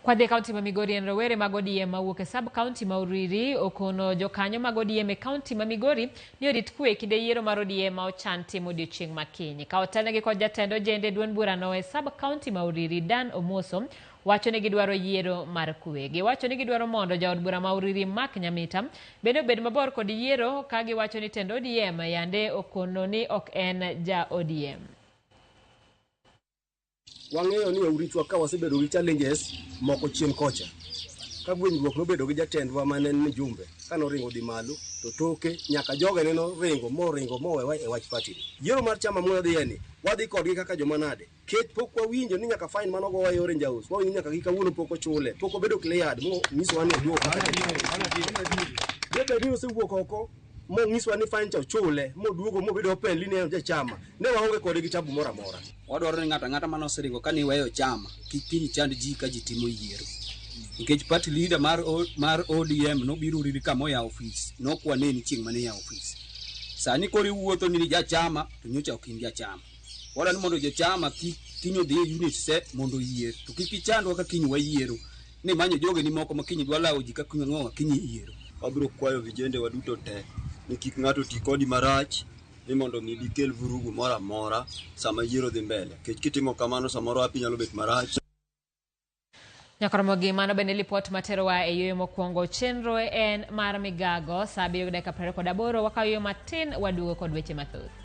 Kwadhi kaunti ma Migori en rowere mag ODM mawuok e sub kaunti ma Uriri okono jokanyo mag ODM e kaunti ma Migori ni orit kwe kinde yiero mar ODM ma ochan timo odiechieng' makiny. Ka otelnegi kod jatend ojende duond burano e sub kaunti ma Uriri Dan Omoso wacho ni gidwaro yiero mar kwe. Giwacho ni gidwaro mondo jaod bura ma Uriri Mark Nyamita bende obed mabor kod yiero, ka giwacho ni tend ODM yande okono ni ok en ja ODM. Wang'eyo ni Uritwa ka wasebedo gi challenges moko chien kocha. Ka gwenyruok nobedo gi jatendwa mane ni Jumbe, kano ringo di malo to toke nyaka joge ne no ringo mowewa e wach party. Yiero mar chama moyo dhieni, wadhi kodgi kaka joma nade. Ket pok wawinjo ni nyaka fine mano gowa yore njaus. Wawinjo nyaka gikawuono pok ochule. Pok obedo cleared mo nyiso ni oduoko. Debe ni osewuok oko mo ngiswa ni fine cha chule mo duogo mo bedo open line ja chama ne waonge kode gi tabu mora mora. Wadwaro ni ng'ata mano seringo kani weyo chama kiki chand ji ka ji timo yiero nikech party leader mar ODM no biro riri kama ya office no kwane ni chieng' mane ya office sani kori wuotho ni ja chama to nyocha ok india chama wala ni mondo ja chama kinyo dhi unit set mondo yier to kiki chandwa ka kinyo wayiero ni manyo joge ni moko makinyi dwa lawo ji ka kunyo ng'o kinyi yiero. Wabiro kwayo vijende waduto te ni kik ng'ato ti kodi marach ni mondo mi dikel vurugu mora mora sama yiero dhi mbele kech kitimo kamano samoro api nyalo bet marach. Nyakoromogi mano bende lipot materowa e yoyo mokwongo chenro en mar migago saa 7:28 wakayo matin waduogo kod weche mathoth.